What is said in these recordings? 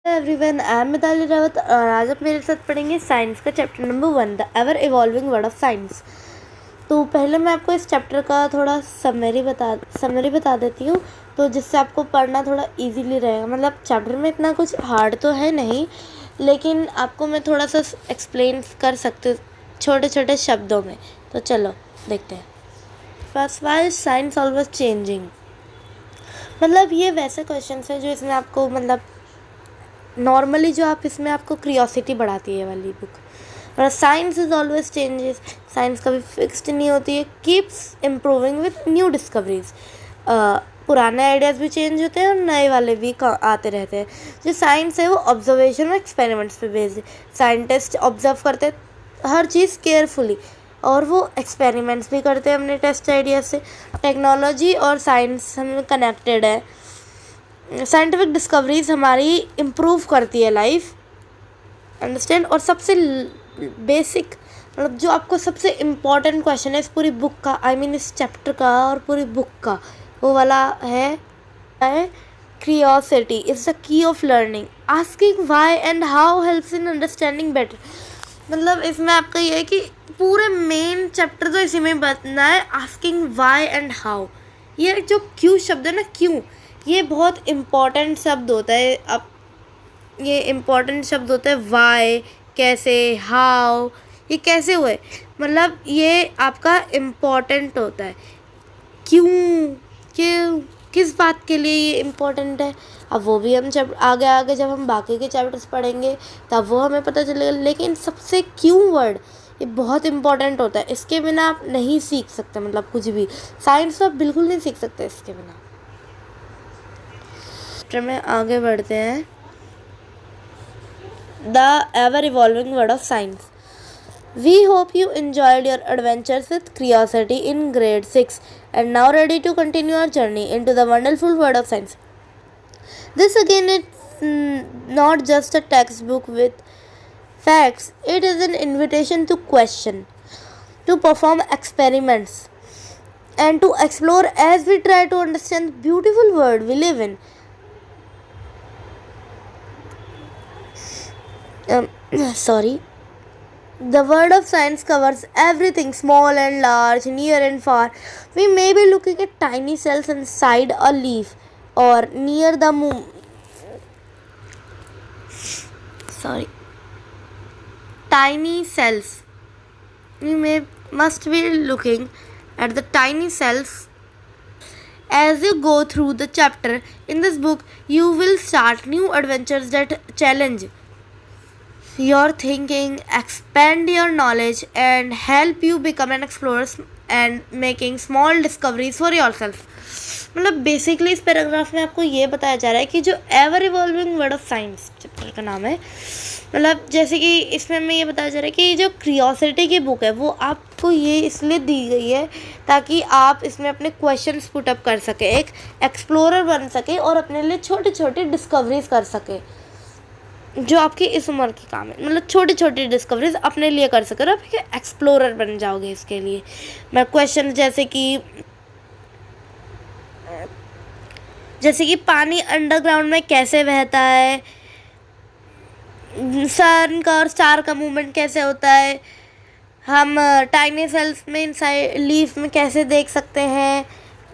Everyone, I am Mitali Rawat और आज आप मेरे साथ पढ़ेंगे साइंस का chapter number 1, the ever evolving world of science. तो पहले मैं आपको इस चैप्टर का थोड़ा समरी बता देती हूँ, तो जिससे आपको पढ़ना थोड़ा इजीली रहेगा। मतलब चैप्टर में इतना कुछ हार्ड तो है नहीं, लेकिन आपको मैं थोड़ा सा एक्सप्लेन कर सकती हूँ छोटे छोटे शब्दों में। तो चलो देखते हैं। First, why is science always changing. मतलब ये वैसे क्वेश्चन है जो इसमें आपको मतलब नॉर्मली जो आप इसमें आपको क्रियोसिटी बढ़ाती है वाली बुक। और science is always changes, science कभी फिक्स्ड नहीं होती है, keeps improving with new discoveries. पुराने आइडियाज़ भी चेंज होते हैं और नए वाले भी आते रहते हैं। जो साइंस है वो ऑब्जर्वेशन और एक्सपेरिमेंट्स पे बेस्ड है। साइंटिस्ट ऑब्जर्व करते हैं हर चीज़ केयरफुली और वो एक्सपेरिमेंट्स भी करते हैं अपने टेस्ट आइडिया से। टेक्नोलॉजी और साइंस हमें कनेक्टेड है। साइंटिफिक डिस्कवरीज हमारी इम्प्रूव करती है लाइफ, अंडरस्टैंड। और सबसे बेसिक मतलब जो आपको सबसे इम्पॉर्टेंट क्वेश्चन है इस पूरी बुक का, आई मीन इस चैप्टर का और पूरी बुक का, वो वाला है curiosity is the key of learning. Asking why and how helps in understanding better. मतलब इसमें आपका ये है कि पूरे मेन चैप्टर तो इसी में बताना है, आस्किंग वाई एंड हाउ। ये जो क्यों शब्द है ना, क्यों, ये बहुत इम्पॉर्टेंट शब्द होता है। अब ये इम्पॉर्टेंट शब्द होता है वाई, कैसे, हाउ, ये कैसे हुए, मतलब ये आपका इम्पॉर्टेंट होता है। क्यों, क्यों, किस बात के लिए ये इम्पोर्टेंट है, अब वो भी हम जब आगे आगे जब हम बाकी के चैप्टर्स पढ़ेंगे तब वो हमें पता चलेगा। लेकिन सबसे क्यों वर्ड ये बहुत इम्पोर्टेंट होता है, इसके बिना आप नहीं सीख सकते। मतलब कुछ भी साइंस तो आप बिल्कुल नहीं सीख सकते इसके बिना। चैप्टर में आगे बढ़ते हैं। The ever evolving world of science. We hope you enjoyed your adventures with curiosity in grade 6 and now ready to continue our journey into the wonderful world of science. This again is not just a textbook with facts, it is an invitation to question, to perform experiments, and to explore as we try to understand the beautiful world we live in. Sorry. The word of science covers everything, small and large, near and far. We may be looking at tiny cells inside a leaf or near the moon. Tiny cells. Must be looking at the tiny cells. As you go through the chapter in this book, you will start new adventures that challenge your thinking, expand your knowledge, and help you become an explorer and making small discoveries for yourself. मतलब basically इस paragraph में आपको ये बताया जा रहा है कि जो ever evolving world of science chapter का नाम है, मतलब जैसे कि इसमें हमें ये बताया जा रहा है कि जो क्रियोसिटी की बुक है वो आपको ये इसलिए दी गई है ताकि आप इसमें अपने क्वेश्चंस पुट अप कर सके, एक एक्सप्लोरर बन सके और अपने लिए छोटी छोटी डिस्कवरीज कर सके जो आपकी इस उम्र के काम है। मतलब छोटी छोटी डिस्कवरीज अपने लिए कर सके और आप एक एक्सप्लोरर बन जाओगे। इसके लिए मैं क्वेश्चन जैसे कि पानी अंडरग्राउंड में कैसे बहता है, सन का और स्टार का मूवमेंट कैसे होता है, हम टाइनी सेल्स में इनसाइड लीफ में कैसे देख सकते हैं।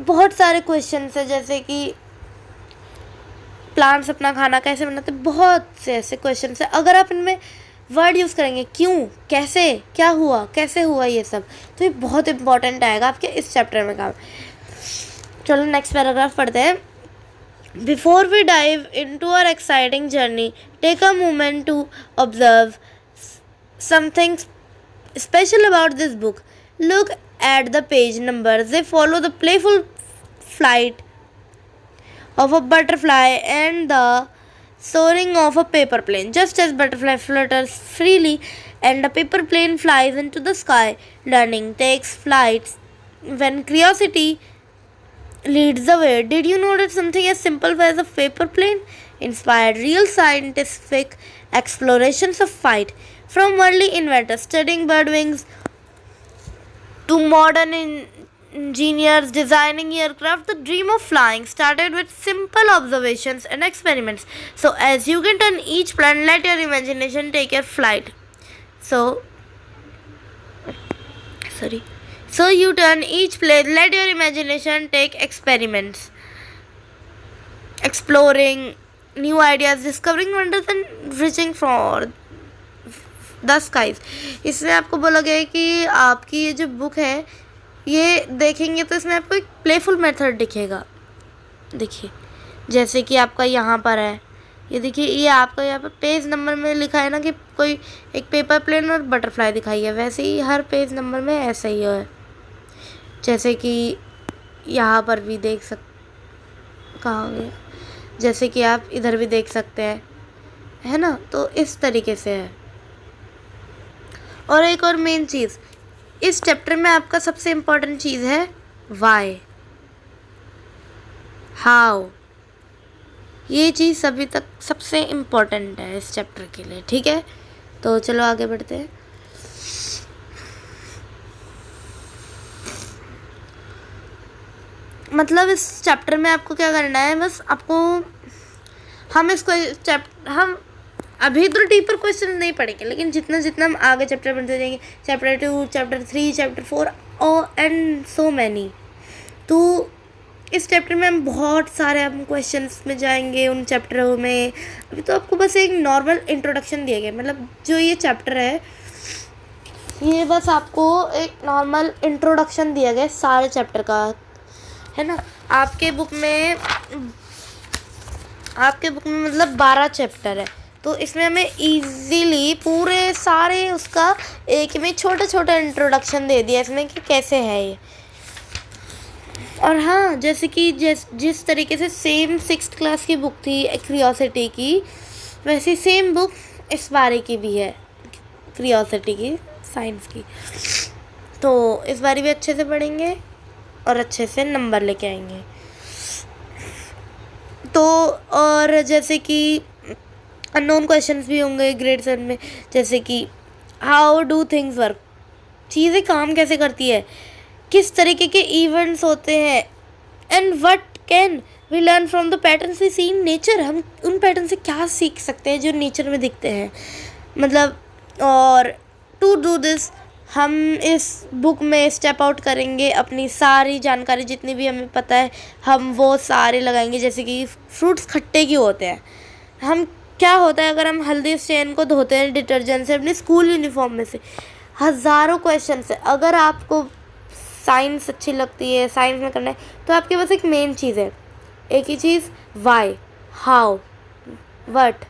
बहुत सारे क्वेश्चन है, जैसे कि प्लांट्स अपना खाना कैसे बनाते, बहुत से ऐसे क्वेश्चन है। अगर आप इनमें वर्ड यूज़ करेंगे क्यों, कैसे, क्या हुआ, कैसे हुआ, ये सब, तो ये बहुत इंपॉर्टेंट आएगा आपके इस चैप्टर में काम। चलो नेक्स्ट पैराग्राफ पढ़ते हैं। Before we dive into our exciting journey, take a moment to observe something special about this book. Look at the page numbers. They follow the playful flight of a butterfly and the soaring of a paper plane. Just as butterfly flutters freely and a paper plane flies into the sky, learning takes flight when curiosity leads the way. Did you know that something as simple as a paper plane inspired real scientific explorations of flight? From early inventors studying bird wings to modern engineers designing aircraft, the dream of flying started with simple observations and experiments. So, as you can turn each plan, let your imagination take your flight. So you turn each plane, let your imagination take experiments, exploring new ideas, discovering wonders and reaching for the skies. इसमें आपको बोला गया है कि आपकी ये जो book है ये देखेंगे तो इसमें आपको एक प्लेफुल मेथड दिखेगा। देखिए जैसे कि आपका यहाँ पर है, ये देखिए ये आपका यहाँ पर पेज नंबर में लिखा है ना कि कोई एक पेपर प्लेन और बटरफ्लाई दिखाई है, वैसे ही हर पेज नंबर में ऐसा ही है। जैसे कि यहाँ पर भी देख कहाँ गया, जैसे कि आप इधर भी देख सकते हैं, है ना। तो इस तरीके से है। और एक और मेन चीज़ इस चैप्टर में आपका सबसे इम्पोर्टेंट चीज़ है वाई, हाउ। ये चीज़ अभी तक सबसे इम्पोर्टेंट है इस चैप्टर के लिए, ठीक है। तो चलो आगे बढ़ते हैं। मतलब इस चैप्टर में आपको क्या करना है, बस आपको हम अभी तो डीपर क्वेश्चन नहीं पढ़ेंगे, लेकिन जितना जितना हम आगे चैप्टर बढ़ते जाएंगे, chapter 2, chapter 3, chapter 4 and so many, तो इस चैप्टर में हम बहुत सारे हम क्वेश्चंस में जाएंगे उन चैप्टरों में। अभी तो आपको बस एक नॉर्मल इंट्रोडक्शन दिया गया, मतलब जो ये चैप्टर है ये बस आपको एक नॉर्मल इंट्रोडक्शन दिया गया सारे चैप्टर का, है ना। आपके बुक में मतलब 12 चैप्टर है, तो इसमें हमें इजीली पूरे सारे उसका एक में छोटा छोटा इंट्रोडक्शन दे दिया इसमें कि कैसे है ये। और हाँ, जैसे कि जिस तरीके से सेम 6th क्लास की बुक थी क्यूरियोसिटी की, वैसे सेम बुक इस बारे की भी है, क्यूरियोसिटी की, साइंस की। तो इस बारे भी अच्छे से पढ़ेंगे और अच्छे से नंबर लेके आएंगे। तो और जैसे कि अननोन क्वेश्चंस भी होंगे ग्रेड 7 में, जैसे कि हाउ डू थिंग्स वर्क, चीज़ें काम कैसे करती है, किस तरीके के इवेंट्स होते हैं, and what can we learn from the patterns we see in nature, हम उन पैटर्न से क्या सीख सकते हैं जो नेचर में दिखते हैं, मतलब। और टू डू दिस हम इस बुक में स्टेप आउट करेंगे, अपनी सारी जानकारी जितनी भी हमें पता है हम वो सारे लगाएंगे। जैसे कि फ्रूट्स खट्टे क्यों होते हैं, हम क्या होता है अगर हम हल्दी स्टेन को धोते हैं डिटर्जेंट से अपने स्कूल यूनिफॉर्म में से, हज़ारों क्वेश्चन है। अगर आपको साइंस अच्छी लगती है, साइंस में करना है, तो आपके पास एक मेन चीज़ है, एक ही चीज़, वाई, हाउ, व्हाट,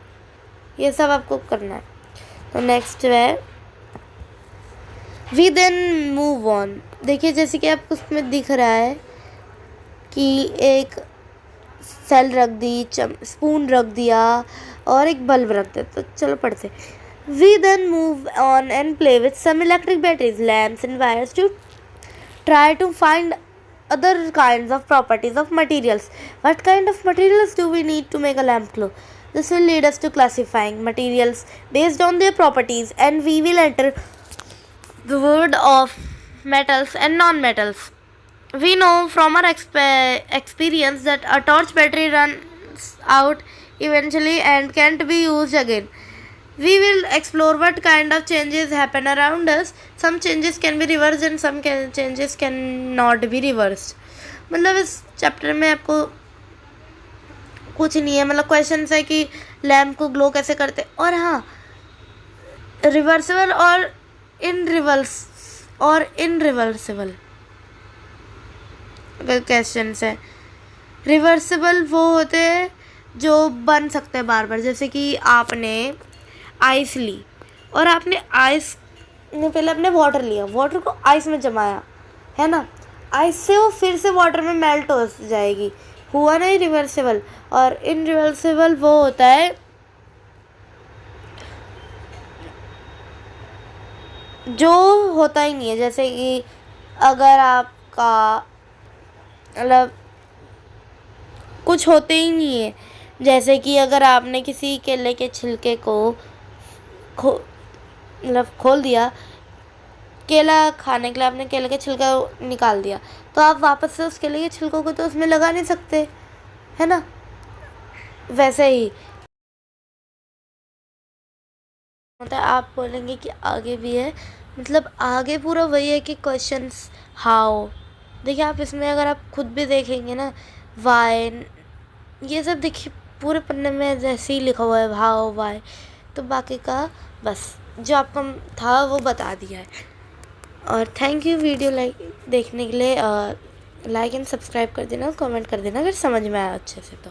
ये सब आपको करना है। तो नेक्स्ट है वी देन मूव ऑन। देखिए जैसे कि आपको उसमें दिख रहा है कि एक सेल रख दी, स्पून रख दिया और एक बल्ब रख दिया। तो चलो पढ़ते। We then move on and play with some electric batteries, lamps and wires to try to find other kinds of properties of materials. What kind of materials do we need to make a lamp glow? This will lead us to classifying materials based on their properties, and we will enter the world of metals and non-metals. We know from our experience that a torch battery runs out eventually and can't be used again. We will explore what kind of changes happen around us. Some changes can be reversed and some changes can not be reversed. मतलब इस chapter में आपको कुछ नहीं है, मतलब question है कि लैम्प को ग्लो कैसे करते, और हाँ रिवर्सिबल और इनरिवर्सिबल क्वेश्चन है। रिवर्सिबल वो होते हैं जो बन सकते हैं बार बार, जैसे कि आपने आइस ली और आपने आइस में पहले आपने वाटर लिया, वाटर को आइस में जमाया, है ना, आइस से वो फिर से वाटर में मेल्ट हो जाएगी, हुआ ना रिवर्सिबल। और इनरिवर्सिबल वो होता है जो होता ही नहीं है, जैसे कि अगर आपका मतलब कुछ होते ही नहीं है, जैसे कि अगर आपने किसी केले के छिलके को खोल दिया केला खाने के लिए आपने केले का छिलका निकाल दिया, तो आप वापस से उस केले के छिलकों को तो उसमें लगा नहीं सकते, है ना। वैसे ही होता है, आप बोलेंगे कि आगे भी है, मतलब आगे पूरा वही है कि क्वेश्चंस हाउ। देखिए आप इसमें अगर आप खुद भी देखेंगे ना, वाई, ये सब देखिए पूरे पन्ने में जैसे ही लिखा हुआ है हाउ वाई, तो बाकी का बस जो आपको था वो बता दिया है। और थैंक यू वीडियो देखने के लिए। लाइक एंड सब्सक्राइब कर देना, कमेंट कर देना अगर समझ में आया अच्छे से तो।